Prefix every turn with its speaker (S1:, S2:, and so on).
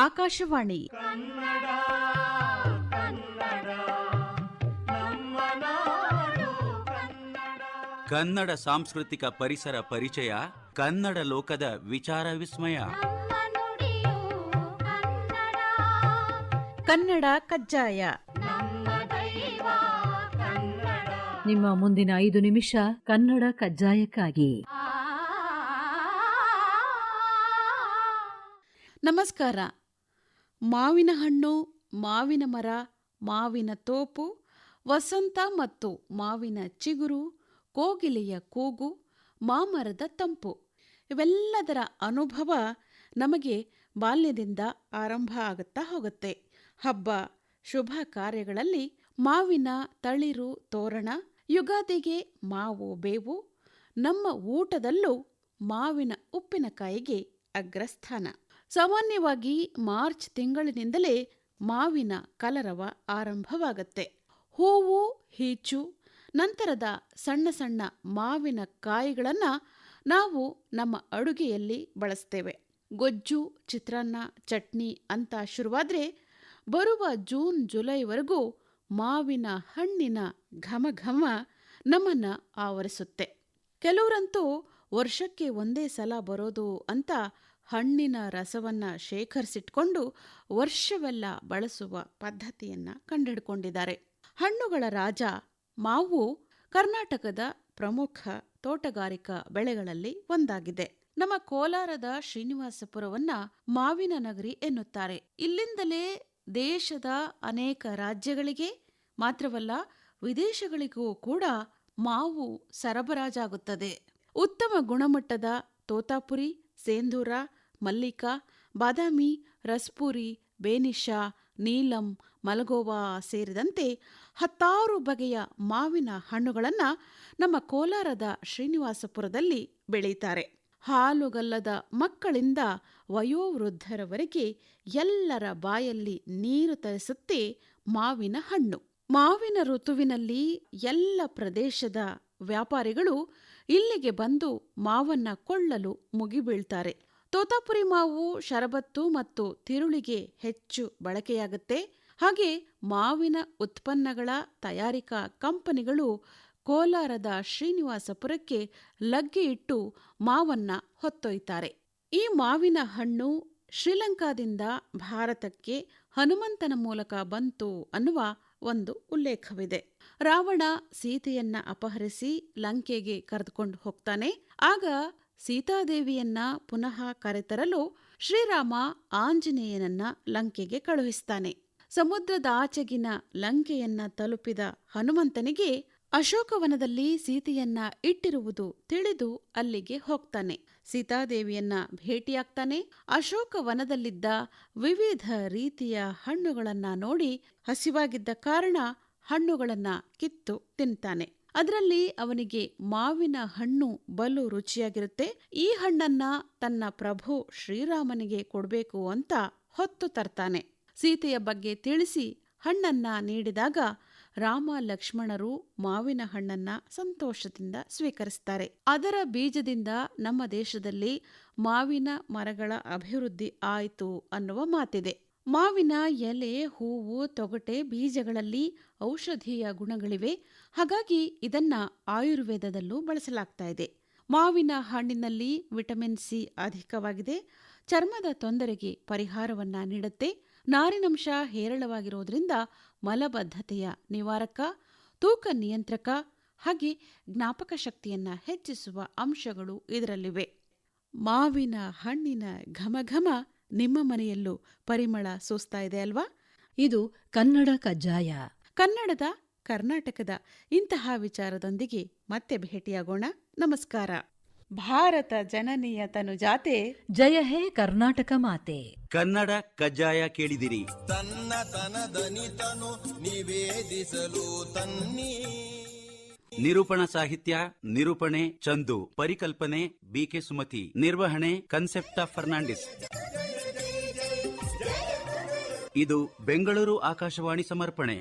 S1: ಆಕಾಶವಾಣಿ
S2: ಕನ್ನಡ ಕನ್ನಡ ನಮ್ಮ ನಾಡು ಕನ್ನಡ.
S3: ಕನ್ನಡ ಸಾಂಸ್ಕೃತಿಕ ಪರಿಸರ ಪರಿಚಯ, ಕನ್ನಡ ಲೋಕದ ವಿಚಾರ ವಿಸ್ಮಯ.
S1: ಕನ್ನಡ ಕಜ್ಜಾಯ.
S4: ನಿಮ್ಮ ಮುಂದಿನ 5 ನಿಮಿಷ ಕನ್ನಡ ಕಜ್ಜಾಯಕ್ಕಾಗಿ.
S1: ನಮಸ್ಕಾರ. ಮಾವಿನ ಹಣ್ಣು, ಮಾವಿನ ಮರ, ಮಾವಿನ ತೋಪು, ವಸಂತ ಮತ್ತು ಮಾವಿನ ಚಿಗುರು, ಕೋಗಿಲೆಯ ಕೂಗು, ಮಾಮರದ ತಂಪು ಇವೆಲ್ಲದರ ಅನುಭವ ನಮಗೆ ಬಾಲ್ಯದಿಂದ ಆರಂಭ ಆಗುತ್ತಾ ಹೋಗುತ್ತೆ. ಹಬ್ಬ ಶುಭ ಕಾರ್ಯಗಳಲ್ಲಿ ಮಾವಿನ ತಳಿರು ತೋರಣ, ಯುಗಾದಿಗೆ ಮಾವು ಬೇವು, ನಮ್ಮ ಊಟದಲ್ಲೂ ಮಾವಿನ ಉಪ್ಪಿನಕಾಯಿಗೆ ಅಗ್ರಸ್ಥಾನ. ಸಾಮಾನ್ಯವಾಗಿ ಮಾರ್ಚ್ ತಿಂಗಳಿನಿಂದಲೇ ಮಾವಿನ ಕಲರವ ಆರಂಭವಾಗುತ್ತೆ. ಹೂವು, ಹೀಚು, ನಂತರದ ಸಣ್ಣ ಸಣ್ಣ ಮಾವಿನ ಕಾಯಿಗಳನ್ನು ನಾವು ನಮ್ಮ ಅಡುಗೆಯಲ್ಲಿ ಬಳಸ್ತೇವೆ. ಗೊಜ್ಜು, ಚಿತ್ರಾನ್ನ, ಚಟ್ನಿ ಅಂತ ಶುರುವಾದರೆ ಬರುವ ಜೂನ್ ಜುಲೈವರೆಗೂ ಮಾವಿನ ಹಣ್ಣಿನ ಘಮ ಘಮ ನಮ್ಮನ್ನು ಆವರಿಸುತ್ತೆ. ಕೆಲವರಂತೂ ವರ್ಷಕ್ಕೆ ಒಂದೇ ಸಲ ಬರೋದು ಅಂತ ಹಣ್ಣಿನ ರಸವನ್ನು ಶೇಖರಿಸಿಟ್ಕೊಂಡು ವರ್ಷವೆಲ್ಲ ಬಳಸುವ ಪದ್ಧತಿಯನ್ನು ಕಂಡುಹಿಡ್ಕೊಂಡಿದ್ದಾರೆ. ಹಣ್ಣುಗಳ ರಾಜ ಮಾವು ಕರ್ನಾಟಕದ ಪ್ರಮುಖ ತೋಟಗಾರಿಕಾ ಬೆಳೆಗಳಲ್ಲಿ ಒಂದಾಗಿದೆ. ನಮ್ಮ ಕೋಲಾರದ ಶ್ರೀನಿವಾಸಪುರವನ್ನ ಮಾವಿನ ನಗರಿ ಎನ್ನುತ್ತಾರೆ. ಇಲ್ಲಿಂದಲೇ ದೇಶದ ಅನೇಕ ರಾಜ್ಯಗಳಿಗೆ ಮಾತ್ರವಲ್ಲ ವಿದೇಶಗಳಿಗೂ ಕೂಡ ಮಾವು ಸರಬರಾಜಾಗುತ್ತದೆ. ಉತ್ತಮ ಗುಣಮಟ್ಟದ ತೋತಾಪುರಿ, ಸೇಂಧೂರ, ಮಲ್ಲಿಕಾ, ಬಾದಾಮಿ, ರಸ್ಪೂರಿ, ಬೇನಿಶಾ, ನೀಲಂ, ಮಲಗೋವಾ ಸೇರಿದಂತೆ 10 ಬಗೆಯ ಮಾವಿನ ಹಣ್ಣುಗಳನ್ನು ನಮ್ಮ ಕೋಲಾರದ ಶ್ರೀನಿವಾಸಪುರದಲ್ಲಿ ಬೆಳೀತಾರೆ. ಹಾಲುಗಲ್ಲದ ಮಕ್ಕಳಿಂದ ವಯೋವೃದ್ಧರವರೆಗೆ ಎಲ್ಲರ ಬಾಯಲ್ಲಿ ನೀರು ತರಿಸುತ್ತೆ ಮಾವಿನ ಹಣ್ಣು. ಮಾವಿನ ಋತುವಿನಲ್ಲಿ ಎಲ್ಲ ಪ್ರದೇಶದ ವ್ಯಾಪಾರಿಗಳು ಇಲ್ಲಿಗೆ ಬಂದು ಮಾವನ್ನ ಕೊಳ್ಳಲು ಮುಗಿಬೀಳ್ತಾರೆ. ತೋತಾಪುರಿ ಮಾವು ಶರಬತ್ತು ಮತ್ತು ತಿರುಳಿಗೆ ಹೆಚ್ಚು ಬಳಕೆಯಾಗುತ್ತೆ. ಹಾಗೆ ಮಾವಿನ ಉತ್ಪನ್ನಗಳ ತಯಾರಿಕಾ ಕಂಪನಿಗಳು ಕೋಲಾರದ ಶ್ರೀನಿವಾಸಪುರಕ್ಕೆ ಲಗ್ಗೆ ಇಟ್ಟು ಮಾವನ್ನ ಹೊತ್ತೊಯ್ತಾರೆ. ಈ ಮಾವಿನ ಹಣ್ಣು ಶ್ರೀಲಂಕಾದಿಂದ ಭಾರತಕ್ಕೆ ಹನುಮಂತನ ಮೂಲಕ ಬಂತು ಅನ್ನುವ ಒಂದು ಉಲ್ಲೇಖವಿದೆ. ರಾವಣ ಸೀತೆಯನ್ನ ಅಪಹರಿಸಿ ಲಂಕೆಗೆ ಕರೆದುಕೊಂಡು ಹೋಗ್ತಾನೆ. ಆಗ ಸೀತಾದೇವಿಯನ್ನ ಪುನಃ ಕರೆತರಲು ಶ್ರೀರಾಮ ಆಂಜನೇಯನನ್ನ ಲಂಕೆಗೆ ಕಳುಹಿಸ್ತಾನೆ. ಸಮುದ್ರದಾಚೆಗಿನ ಲಂಕೆಯನ್ನ ತಲುಪಿದ ಹನುಮಂತನಿಗೆ ಅಶೋಕವನದಲ್ಲಿ ಸೀತೆಯನ್ನ ಇಟ್ಟಿರುವುದು ತಿಳಿದು ಅಲ್ಲಿಗೆ ಹೋಗ್ತಾನೆ. ಸೀತಾದೇವಿಯನ್ನ ಭೇಟಿಯಾಗ್ತಾನೆ. ಅಶೋಕವನದಲ್ಲಿದ್ದ ವಿವಿಧ ರೀತಿಯ ಹಣ್ಣುಗಳನ್ನ ನೋಡಿ ಹಸಿವಾಗಿದ್ದ ಕಾರಣ ಹಣ್ಣುಗಳನ್ನ ಕಿತ್ತು ತಿಂತಾನೆ. ಅದರಲ್ಲಿ ಅವನಿಗೆ ಮಾವಿನ ಹಣ್ಣು ಬಲು ರುಚಿಯಾಗಿರುತ್ತೆ. ಈ ಹಣ್ಣನ್ನ ತನ್ನ ಪ್ರಭು ಶ್ರೀರಾಮನಿಗೆ ಕೊಡಬೇಕು ಅಂತ ಹೊತ್ತು ತರ್ತಾನೆ. ಸೀತೆಯ ಬಗ್ಗೆ ತಿಳಿಸಿ ಹಣ್ಣನ್ನ ನೀಡಿದಾಗ ರಾಮ ಲಕ್ಷ್ಮಣರು ಮಾವಿನ ಹಣ್ಣನ್ನ ಸಂತೋಷದಿಂದ ಸ್ವೀಕರಿಸ್ತಾರೆ. ಅದರ ಬೀಜದಿಂದ ನಮ್ಮ ದೇಶದಲ್ಲಿ ಮಾವಿನ ಮರಗಳ ಅಭಿವೃದ್ಧಿ ಆಯಿತು ಅನ್ನುವ ಮಾತಿದೆ. ಮಾವಿನ ಎಲೆ, ಹೂವು, ತೊಗಟೆ, ಬೀಜಗಳಲ್ಲಿ ಔಷಧೀಯ ಗುಣಗಳಿವೆ. ಹಾಗಾಗಿ ಇದನ್ನ ಆಯುರ್ವೇದದಲ್ಲೂ ಬಳಸಲಾಗ್ತಾ ಇದೆ. ಮಾವಿನ ಹಣ್ಣಿನಲ್ಲಿ ವಿಟಮಿನ್ ಸಿ ಅಧಿಕವಾಗಿದೆ. ಚರ್ಮದ ತೊಂದರೆಗೆ ಪರಿಹಾರವನ್ನ ನೀಡುತ್ತೆ. ನಾರಿನಂಶ ಹೇರಳವಾಗಿರೋದ್ರಿಂದ ಮಲಬದ್ಧತೆಯ ನಿವಾರಕ, ತೂಕ ನಿಯಂತ್ರಕ ಹಾಗೆ ಜ್ಞಾಪಕ ಶಕ್ತಿಯನ್ನ ಹೆಚ್ಚಿಸುವ ಅಂಶಗಳು ಇದರಲ್ಲಿವೆ. ಮಾವಿನ ಹಣ್ಣಿನ ಘಮಘಮ ನಿಮ್ಮ ಮನೆಯಲ್ಲೂ ಪರಿಮಳ ಸೂಸ್ತಾ ಇದೆ ಅಲ್ವಾ?
S4: ಇದು ಕನ್ನಡ ಕಜ್ಜಾಯ.
S1: ಕನ್ನಡದ, ಕರ್ನಾಟಕದ ಇಂತಹ ವಿಚಾರದೊಂದಿಗೆ ಮತ್ತೆ ಭೇಟಿಯಾಗೋಣ. ನಮಸ್ಕಾರ. ಭಾರತ ಜನನಿಯ ತನುಜಾತೆ,
S4: ಜಯ ಹೇ ಕರ್ನಾಟಕ ಮಾತೆ.
S3: ಕನ್ನಡ ಕಜ್ಜಾಯ ಕೇಳಿದಿರಿ.
S5: ತನ್ನ ತನದನಿತನು ನಿವೇದಿಸಲು ತನ್ನಿ.
S3: ನಿರೂಪಣಾ ಸಾಹಿತ್ಯ, ನಿರೂಪಣೆ ಚಂದು, ಪರಿಕಲ್ಪನೆ ಬಿಕೆ ಸುಮತಿ, ನಿರ್ವಹಣೆ ಕನ್ಸೆಪ್ಟಾ ಫರ್ನಾಂಡಿಸ್. ಇದು ಬೆಂಗಳೂರು ಆಕಾಶವಾಣಿ ಸಮರ್ಪಣೆ.